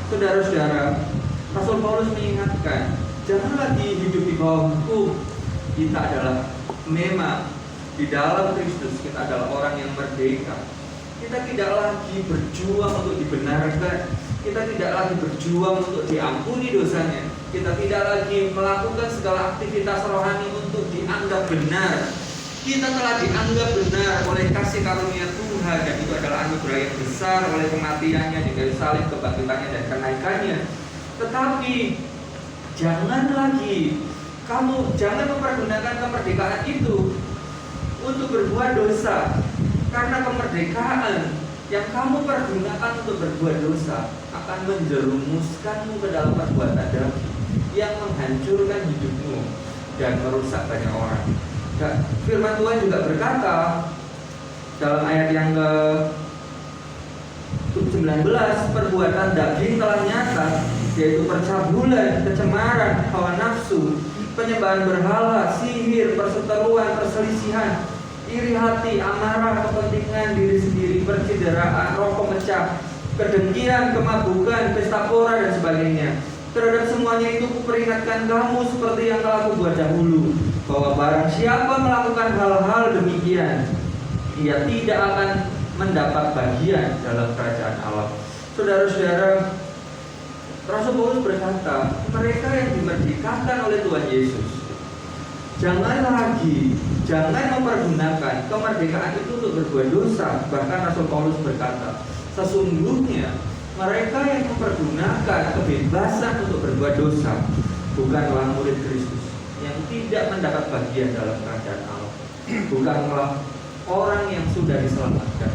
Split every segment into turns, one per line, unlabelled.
Saudara-saudara, Rasul Paulus mengingatkan, jangan lagi hidup di bawah hukum. Kita adalah memang di dalam Kristus, kita adalah orang yang merdeka. Kita tidak lagi berjuang untuk dibenarkan. Kita tidak lagi berjuang untuk diampuni dosanya. Kita tidak lagi melakukan segala aktivitas rohani untuk dianggap benar. Kita telah dianggap benar oleh kasih karunia Tuhan, dan itu adalah anugerah yang besar oleh kematiannya di kayu salib, kebangkitannya dan kenaikannya. Tetapi jangan lagi jangan mempergunakan kemerdekaan itu untuk berbuat dosa, karena kemerdekaan yang kamu pergunakan untuk berbuat dosa akan menjerumuskanmu ke dalam perbuatan daging yang menghancurkan hidupmu dan merusak banyak orang. Dan firman Tuhan juga berkata dalam ayat yang ke-19, perbuatan daging telah nyata, yaitu percabulan, kecemaran, hawa nafsu, penyembahan berhala, sihir, perseteruan, perselisihan, iri hati, amarah, kepentingan diri sendiri, percideraan, roh pemecah, kedengkian, kemabukan, pesta pora dan sebagainya. Terhadap semuanya itu kuperingatkan kamu seperti yang telah kubuat dahulu, bahwa barang siapa melakukan hal-hal demikian, ia tidak akan mendapat bagian dalam kerajaan Allah. Saudara-saudara, Rasul Paulus berkata, mereka yang dimerdekakan oleh Tuhan Yesus, jangan mempergunakan kemerdekaan itu untuk berbuat dosa. Bahkan Rasul Paulus berkata, sesungguhnya mereka yang mempergunakan kebebasan untuk berbuat dosa bukanlah murid Kristus, yang tidak mendapat bagian dalam kerajaan Allah, bukanlah orang yang sudah diselamatkan.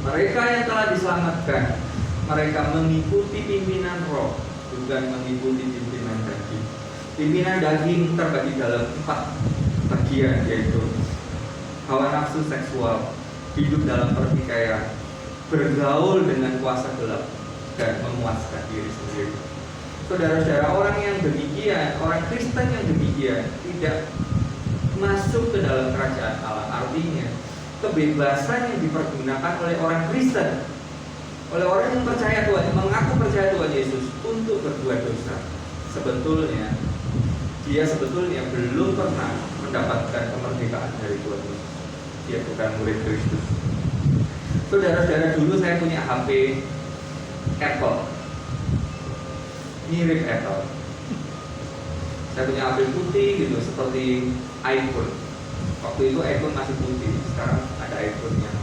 Mereka yang telah diselamatkan, mereka mengikuti pimpinan roh, bukan mengikuti pimpinan daging. Pimpinan daging terbagi dalam 4 bagian, yaitu hawa nafsu seksual, hidup dalam pertikaian, bergaul dengan kuasa gelap, dan memuaskan diri sendiri. Saudara-saudara, orang yang demikian, orang Kristen yang demikian tidak masuk ke dalam kerajaan Allah. Artinya, kebebasan yang dipergunakan oleh orang Kristen, oleh orang yang percaya Tuhan, yang mengaku percaya Tuhan Yesus untuk berbuat dosa, dia sebetulnya belum pernah mendapatkan kemerdekaan dari Tuhan Yesus. Dia bukan murid Kristus. Saudara-saudara, dulu saya punya HP Apple, mirip Apple. Saya punya HP putih gitu, seperti iPhone. Waktu itu iPhone masih putih, sekarang ada iPhone yang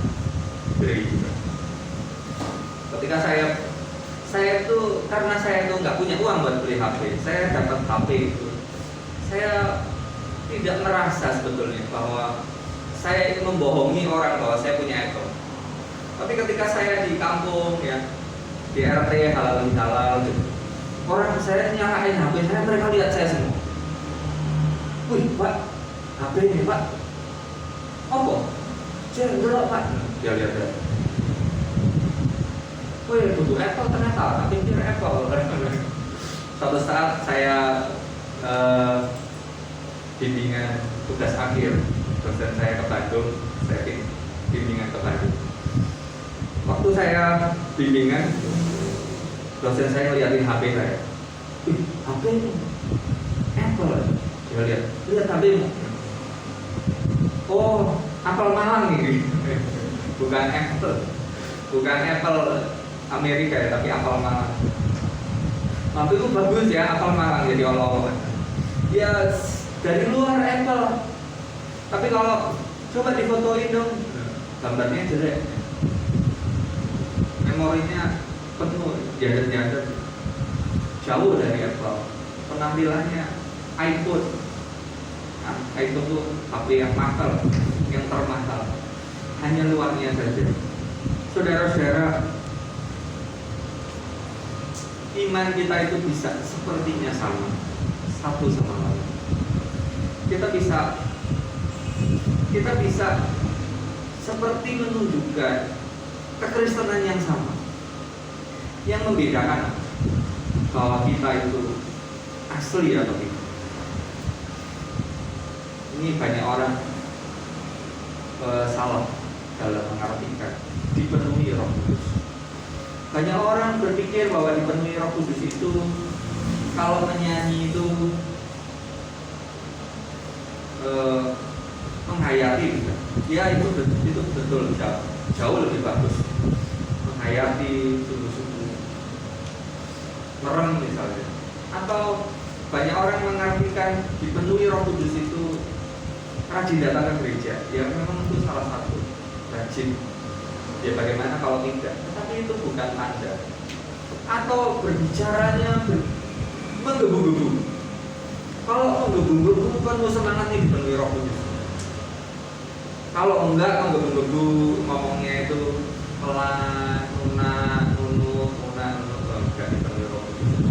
grey gitu. Ketika saya tuh, karena saya tuh nggak punya uang buat beli HP, saya dapat HP itu, saya tidak merasa sebetulnya bahwa saya itu membohongi orang bahwa saya punya Apple. Tapi ketika saya di kampung ya, di RT halal bihalal gitu, orang saya nyalain HP saya, mereka lihat saya semua. Wih Pak, HP ini Pak, apa? Jendelok Pak. Dia lihat ya. Wih, butuh Apple ternyata, tapi pikir Apple. Suatu saat saya bimbingan tugas akhir, dosen saya ke Bandung, saya bimbingan ke Bandung. Waktu saya bimbingan, dosen saya ngeliatin HP saya. HP ini Apple. Dia lihat HP-mu. Oh, Apple Malang ini. Bukan Apple Amerika ya, tapi Apple Malang. HP itu bagus ya, Apple Malang, jadi olok-olok. Ya dari luar Apple. Tapi kalau coba difotoin dong, gambarnya jelek. Memorinya penuh, jadat-jadat, jauh dari Apple. Penampilannya iPhone. Nah, iPhone itu HP yang mahal, yang termahal. Hanya luarnya saja. Saudara-saudara, iman kita itu bisa sepertinya sama, satu sama lain. Kita bisa seperti menunjukkan kekristenan yang sama. Yang membedakan bahwa kita itu asli atau tidak. Ini banyak orang salah dalam mengartikan dipenuhi Roh Kudus. Banyak orang berpikir bahwa dipenuhi Roh Kudus itu kalau menyanyi itu menghayati gitu. Ya itu betul jauh lebih bagus. Menghayati sungguh-sungguh merem misalnya. Atau banyak orang mengartikan dipenuhi Roh Kudus itu rajin datang ke gereja. Ya memang itu salah satu rajin. Ya bagaimana kalau tidak? Tapi itu bukan tanda. Atau berbicaranya menggebu-gebu. Kalau menggebu-gebu penuh semangat nih dipenuhi Roh Kudus. Kalau enggak menggebu-gebu ngomongnya itu pelan, lunak, enggak dipenuhi Roh Kudus.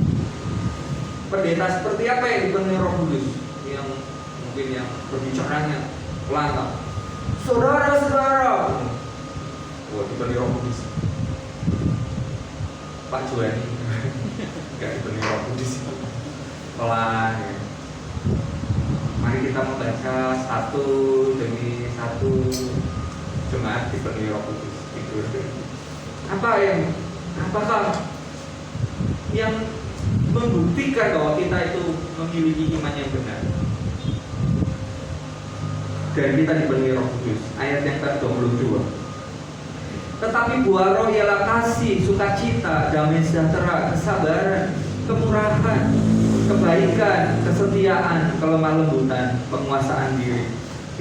Pendeta seperti apa yang dipenuhi Roh Kudus? Yang mungkin yang berbicaranya pelan. Saudara-saudara, dipenuhi Roh Kudus. Pak Juani enggak dipenuhi Roh Kudus. Pelan ya. Mari kita membaca satu demi satu jemaat dipenuhi Roh Kudus. Apakah yang membuktikan bahwa kita itu memiliki iman yang benar? Dan kita dipenuhi Roh Kudus. Ayat yang ke-22. Tetapi buah roh ialah kasih, sukacita, damai sejahtera, kesabaran, kemurahan, kebaikan, kesetiaan, kelemah lembutan, penguasaan diri.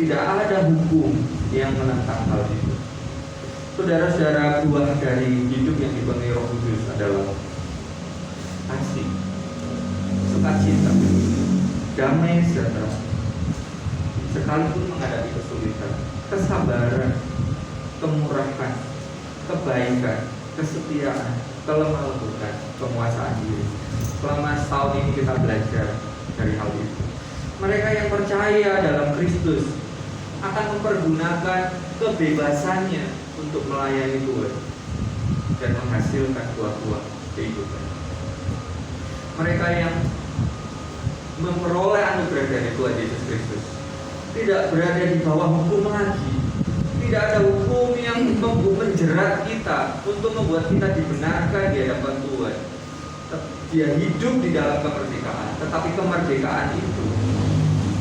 Tidak ada hukum yang menentang hal itu. Saudara-saudara, buah dari hidup yang dipenuhi Roh Kudus adalah kasih, sukacita, damai sejahtera, sekalipun menghadapi kesulitan, kesabaran, kemurahan, kebaikan, kesetiaan, kelemah lembutan, penguasaan diri. Selama setahun ini kita belajar dari hal itu. Mereka yang percaya dalam Kristus akan mempergunakan kebebasannya untuk melayani Tuhan dan menghasilkan buah-buah kehidupan. Mereka yang memperoleh anugerah dari Tuhan Yesus Kristus tidak berada di bawah hukum lagi. Tidak ada hukum yang menjerat kita untuk membuat kita dibenarkan di hadapan Tuhan. Dia hidup di dalam kemerdekaan, tetapi kemerdekaan itu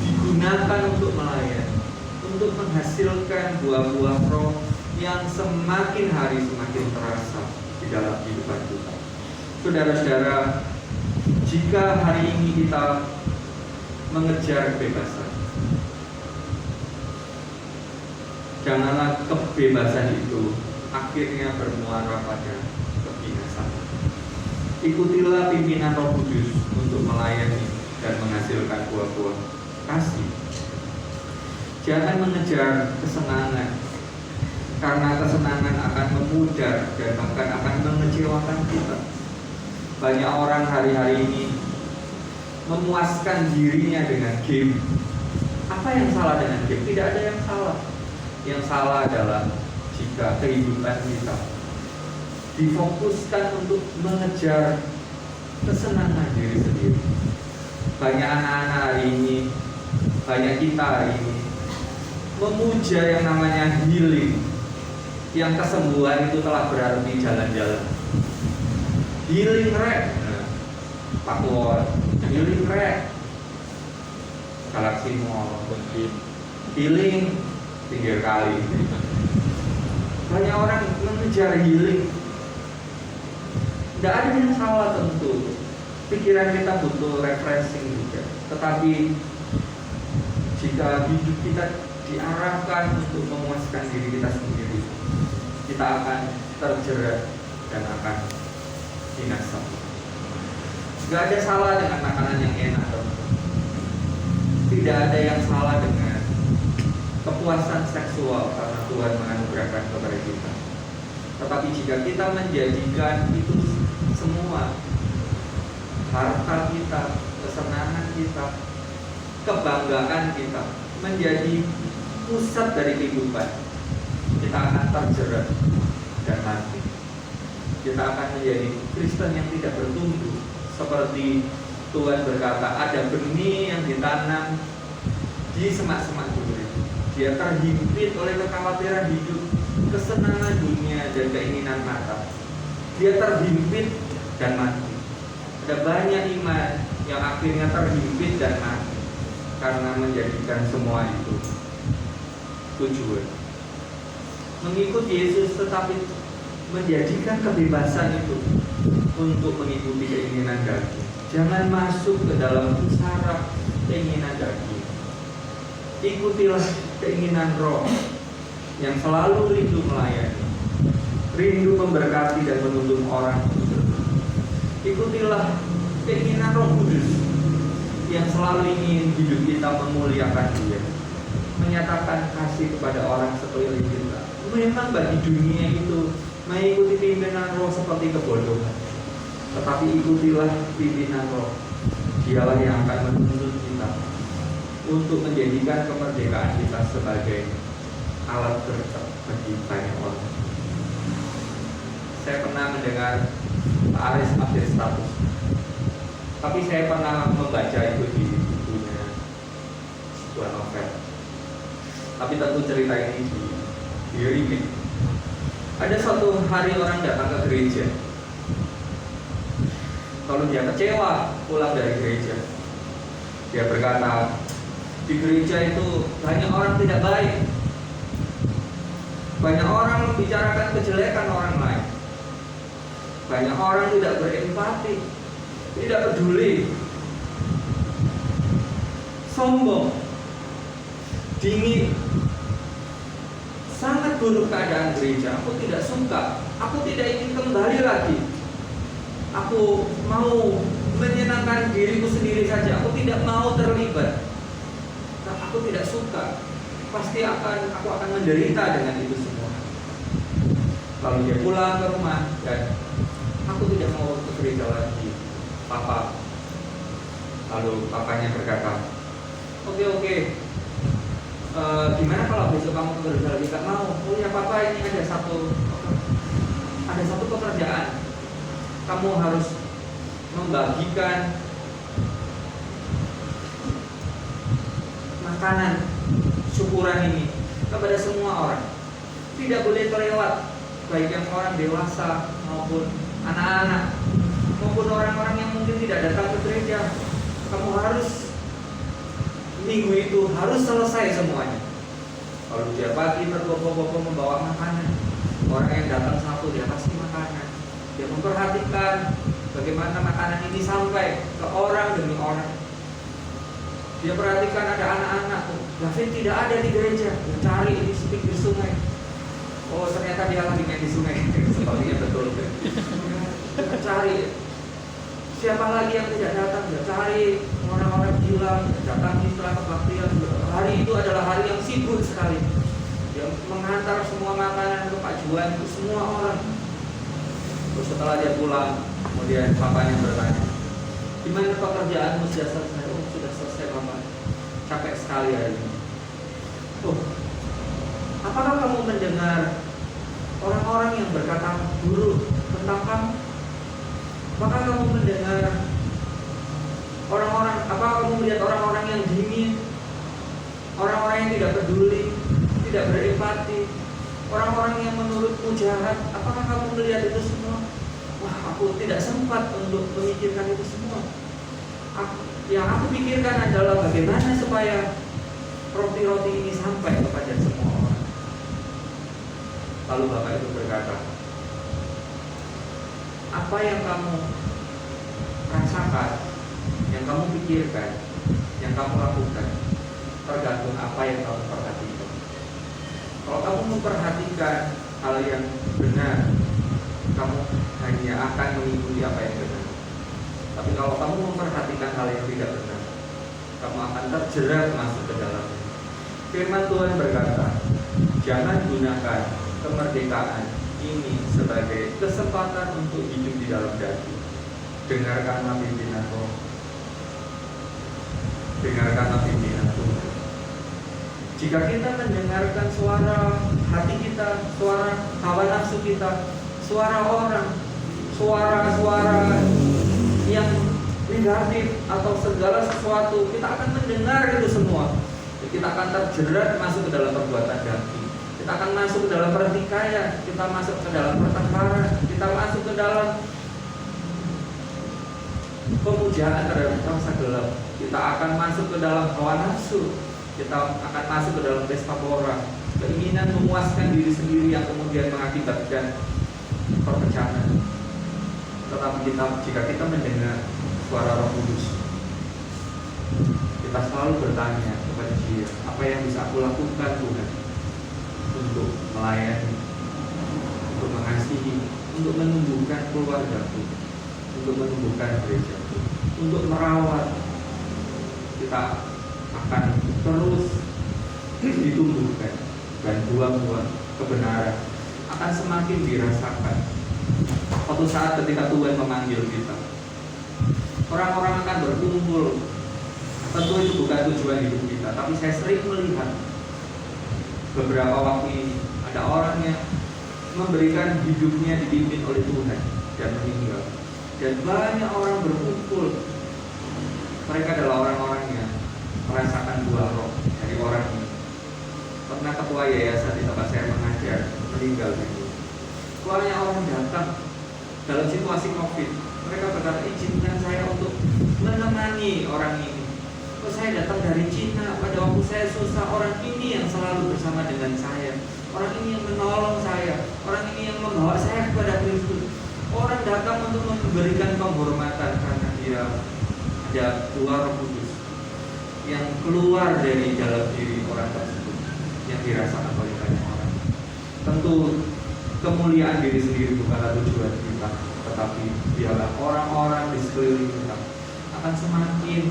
digunakan untuk melayani, untuk menghasilkan buah-buah roh yang semakin hari semakin terasa di dalam kehidupan kita. Saudara-saudara, jika hari ini kita mengejar kebebasan, janganlah kebebasan itu akhirnya bermuara pada kebinasaan. Ikutilah pimpinan Roh Kudus untuk melayani dan menghasilkan buah-buah kasih. Jangan mengejar kesenangan, karena kesenangan akan memudar dan bahkan akan mengecewakan kita. Banyak orang hari-hari ini memuaskan dirinya dengan game. Apa yang salah dengan game? Tidak ada yang salah. Yang salah adalah jika kehidupan kita difokuskan untuk mengejar kesenangan diri sendiri. Banyak anak-anak hari ini, banyak kita hari ini memuja yang namanya healing, yang kesembuhan itu telah berarti jalan-jalan. Healing rek, Pak Won, healing rek, Galaxy Mall, healing pinggir kali. Banyak orang mengejar healing. Tidak ada yang salah tentu. Pikiran kita butuh refreshing juga. Tetapi jika hidup kita diarahkan untuk memuaskan diri kita sendiri, kita akan terjerat dan akan binasa. Tidak ada salah dengan makanan yang enak, tentu. Tidak ada yang salah dengan kepuasan seksual karena Tuhan menganugerahkan kepada kita. Tetapi jika kita menjadikan itu semua, harta kita, kesenangan kita, kebanggaan kita menjadi pusat dari kehidupan, kita akan terjerat dan mati. Kita akan menjadi Kristen yang tidak bertumbuh. Seperti Tuhan berkata, ada benih yang ditanam di semak-semak duri. Dia terhimpit oleh kekhawatiran hidup, kesenangan dunia, dan keinginan mata. dia terhimpit dan mati. Ada banyak iman yang akhirnya terhimpit dan mati karena menjadikan semua itu tujuan. Mengikut Yesus tetapi menjadikan kebebasan itu untuk mengikuti keinginan daging. Jangan masuk ke dalam pusara keinginan daging. Ikutilah keinginan Roh yang selalu rindu melayani, rindu memberkati dan menuntun orang. Ikutilah keinginan Roh Kudus yang selalu ingin hidup kita memuliakan Dia, menyatakan kasih kepada orang sekeliling kita. Memang bagi dunia itu mengikuti pimpinan Roh seperti kebodohan, tetapi ikutilah pimpinan Roh. Dialah yang akan menuntun kita untuk menjadikan kemerdekaan kita sebagai alat berkat bagi banyak orang. Saya pernah mendengar Pak Aris update status, tapi saya pernah membaca itu di bukunya sebuah novel. Tapi tentu cerita ini di remake. Ada suatu hari orang datang ke gereja, lalu dia kecewa pulang dari gereja. Dia berkata, di gereja itu banyak orang tidak baik, banyak orang membicarakan kejelekan orang lain, banyak orang tidak berempati, tidak peduli, sombong, dingin. Sangat buruk keadaan gereja. Aku tidak suka. Aku tidak ingin kembali lagi. Aku mau menyenangkan diriku sendiri saja. Aku tidak mau terlibat. Aku tidak suka. Pasti aku akan menderita dengan itu semua. Lalu dia pulang ke rumah dan aku tidak mau ke gereja lagi, Papa. Lalu papanya berkata, Oke. Gimana kalau besok kamu ke gereja lagi? Gak mau. Oh ya Papa, ini ada satu pekerjaan. Kamu harus membagikan makanan syukuran ini kepada semua orang. Tidak boleh terlewat, baik yang orang dewasa maupun anak-anak maupun orang-orang yang mungkin tidak datang ke gereja. Kamu harus minggu itu harus selesai semuanya. Kalau dia pagi tergopoh-gopoh membawa makanan, orang yang datang satu dia kasih makanan. Dia memperhatikan bagaimana makanan ini sampai ke orang demi orang. Dia perhatikan ada anak-anak, David tidak ada di gereja, dia cari di pinggir sungai. Oh ternyata dia lagi main di sungai. Sepertinya betul. Dia cari siapa lagi yang tidak datang, dia cari orang-orang gila, datang setelah kebaktian. Hari itu adalah hari yang sibuk sekali. Dia mengantar semua makanan ke Pak Juan untuk semua orang. Terus setelah dia pulang, kemudian papanya bertanya, gimana pekerjaanmu sudah selesai? Oh sudah selesai Papa, capek sekali hari ini. Oh, apakah kamu mendengar orang-orang yang berkata buruk tentang kamu? Apakah kamu mendengar orang-orang, apakah kamu melihat orang-orang yang dingin, orang-orang yang tidak peduli, tidak berempati, orang-orang yang menurutmu jahat? Apakah kamu melihat itu semua? Wah, aku tidak sempat untuk memikirkan itu semua. Yang aku pikirkan adalah bagaimana supaya roti-roti ini sampai kepada semua orang. Lalu Bapak itu berkata, apa yang kamu rasakan, yang kamu pikirkan, yang kamu lakukan, tergantung apa yang kamu perhatikan. Kalau kamu memperhatikan hal yang benar, kamu hanya akan mengikuti apa yang benar. Tapi kalau kamu memperhatikan hal yang tidak benar, kamu akan terjerat masuk ke dalamnya. Firman Tuhan berkata, jangan gunakan kemerdekaan ini sebagai kesempatan untuk hidup di dalam daging. Dengarkanlah pimpinan Roh. Dengarkanlah pimpinan Tuhan. Jika kita mendengarkan suara hati kita, suara hawa nafsu kita, suara orang, suara-suara yang negatif atau segala sesuatu, kita akan mendengar itu semua. Kita akan terjerat masuk ke dalam perbuatan daging. Kita kita akan masuk ke dalam pertikaian, kita masuk ke dalam pertengkaran, kita masuk ke dalam pemujaan terhadap bangsa gelap, kita akan masuk ke dalam hawa nafsu, kita akan masuk ke dalam pesta pora, keinginan memuaskan diri sendiri yang kemudian mengakibatkan perpecahan. Tetapi jika kita mendengar suara Roh Kudus, kita selalu bertanya kepada Dia, apa yang bisa aku lakukan Tuhan untuk melayani, untuk mengasihi, untuk menumbuhkan keluargaku, untuk menumbuhkan gerejaku, untuk merawat. Kita akan terus ditumbuhkan dan buah-buah kebenaran akan semakin dirasakan. Suatu saat ketika Tuhan memanggil kita, orang-orang akan berkumpul. Tentu itu bukan tujuan hidup kita, tapi saya sering melihat beberapa waktu ini ada orang yang memberikan hidupnya dipimpin oleh Tuhan dan meninggal. Dan banyak orang berkumpul. Mereka adalah orang-orang yang merasakan buah roh dari orang ini. Pernah ketua yayasan di tempat saya mengajar meninggal itu. Banyak orang datang dalam situasi COVID. Mereka berkata, izinkan saya untuk menemani orang ini. Oh, saya datang dari Cina, pada waktu saya susah, orang ini yang selalu bersama dengan saya. Orang ini yang menolong saya. Orang ini yang membawa saya kepada Kristus. Orang datang untuk memberikan penghormatan karena dia ada buah Roh Kudus yang keluar dari dalam diri orang tersebut, yang dirasakan oleh banyak orang. Tentu kemuliaan diri sendiri bukanlah tujuan kita, tetapi biarlah orang-orang di sekeliling kita akan semakin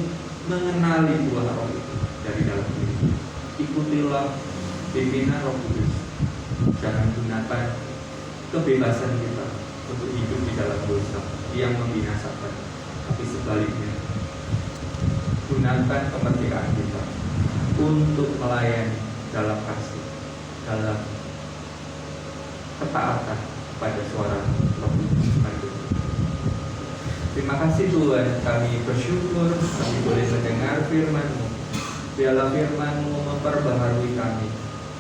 mengenali buah Roh itu dari dalam diri. Ikutilah pimpinan Roh Kudus. Jangan gunakan kebebasan kita untuk hidup di dalam dosa yang membinasakan, tapi sebaliknya gunakan kemerdekaan kita untuk melayani dalam kasih, dalam ketaatan pada suara Roh Kudus. Terima kasih Tuhan, kami bersyukur kami boleh mendengar firman-Mu. Biarlah firman-Mu memperbaharui kami,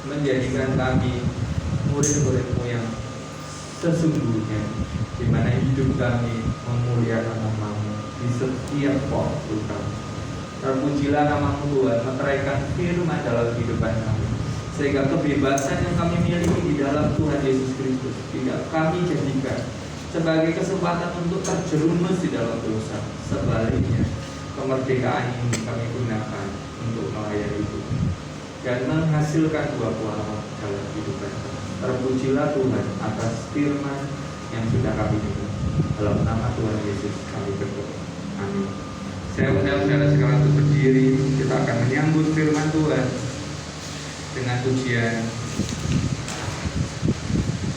menjadikan kami murid-murid-Mu yang sesungguhnya, di mana hidup kami memuliakan nama-Mu di setiap waktu kami. Terpujilah nama-Mu Tuhan, meteraikan firman dalam kehidupan kami, sehingga kebebasan yang kami miliki di dalam Tuhan Yesus Kristus tidak kami jadikan sebagai kesempatan untuk terjerumus di dalam dosa. Sebaliknya, kemerdekaan ini kami gunakan untuk melayani Tuhan dan menghasilkan buah-buah dalam kehidupan kami. Terpujilah Tuhan atas firman yang sudah kami dengar. Dalam nama Tuhan Yesus kami berdoa. Amin. Saya undang saudara sekalian untuk berdiri. Kita akan menyambut firman Tuhan dengan pujian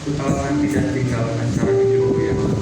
Kutahuan tidak tinggalkan cara hidupku yang lalu.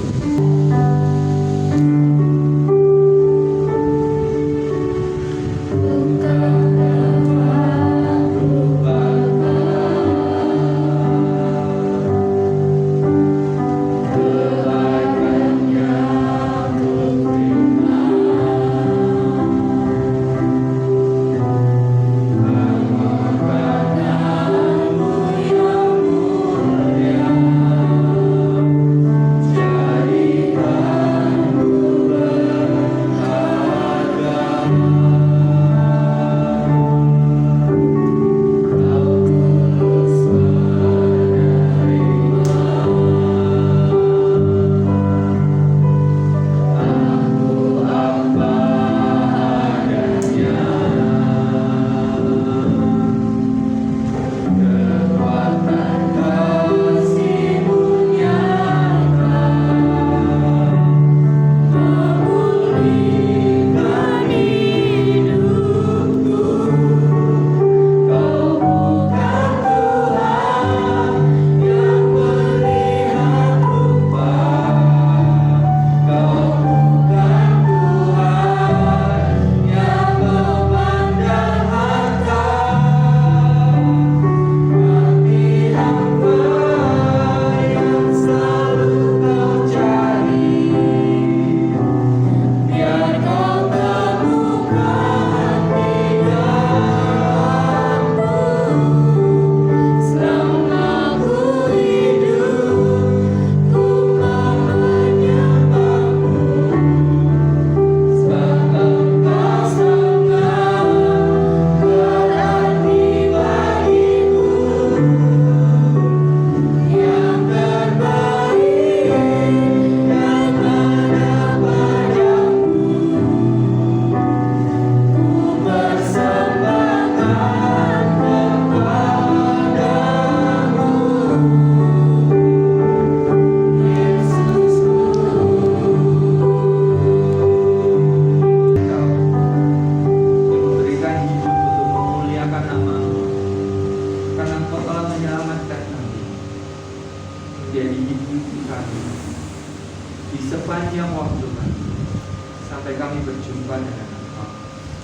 sampai kami berjumpa dengan Engkau.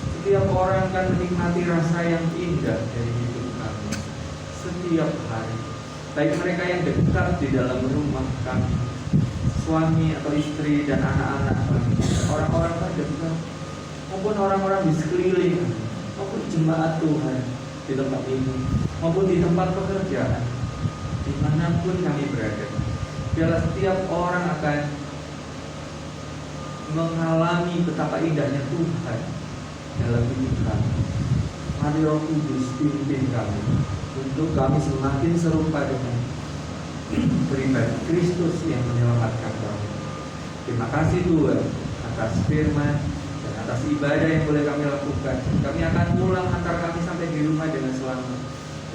Setiap orang akan menikmati rasa yang indah dari hidup kami setiap hari, baik mereka yang dekat di dalam rumah kami, suami atau istri dan anak-anak kami, orang-orang terdekat, maupun orang-orang di sekeliling, maupun jemaat Tuhan di tempat ini, maupun di tempat pekerjaan, dimanapun kami berada. Biarlah setiap orang akan mengalami betapa indahnya Tuhan dalam hidup kami. Mari Roh Kudus pimpin kami untuk kami semakin serupa dengan pribadi Kristus yang menyelamatkan kami. Terima kasih Tuhan atas firman dan atas ibadah yang boleh kami lakukan. Kami akan pulang antar kami sampai di rumah dengan selamat.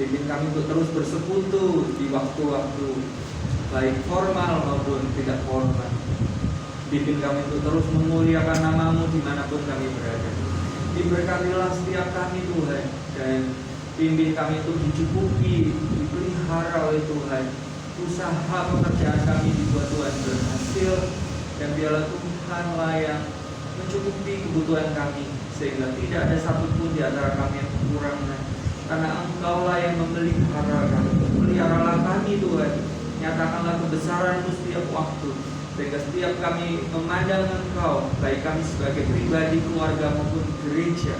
Pimpin kami untuk terus bersekutu di waktu-waktu baik formal maupun tidak formal. Pimpin kami untuk terus memuliakan nama-Mu dimanapun kami berada. Diberkatilah setiap kami Tuhan, dan pimpin kami untuk dicukupi, dipelihara oleh Tuhan. Usaha pekerjaan kami dibuat Tuhan berhasil, dan biarlah Tuhanlah yang mencukupi kebutuhan kami, sehingga tidak ada satupun di antara kami yang kekurangan. Karena Engkaulah yang memelihara kami. Peliharalah kami Tuhan, nyatakanlah kebesaran-Mu setiap waktu, sehingga setiap kami memandang Engkau, baik kami sebagai pribadi, keluarga maupun gereja,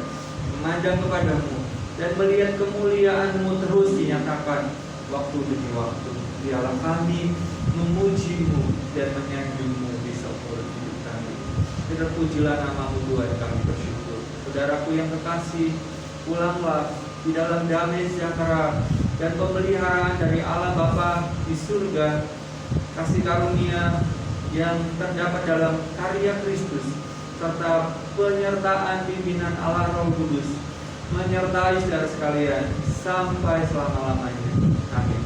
memandang kepada-Mu dan melihat kemuliaan-Mu terus dinyatakan waktu demi waktu. Biarlah kami memuji-Mu dan menyanjung-Mu di seumur hidup kami. Terpujilah nama-Mu Tuhan, kami bersyukur. Saudaraku yang kekasih, pulanglah di dalam damai sejahtera dan pemeliharaan dari Allah Bapa di surga, kasih karunia yang terdapat dalam karya Kristus, serta penyertaan pimpinan Allah Roh Kudus menyertai saudara sekalian sampai selama-lamanya. Amin.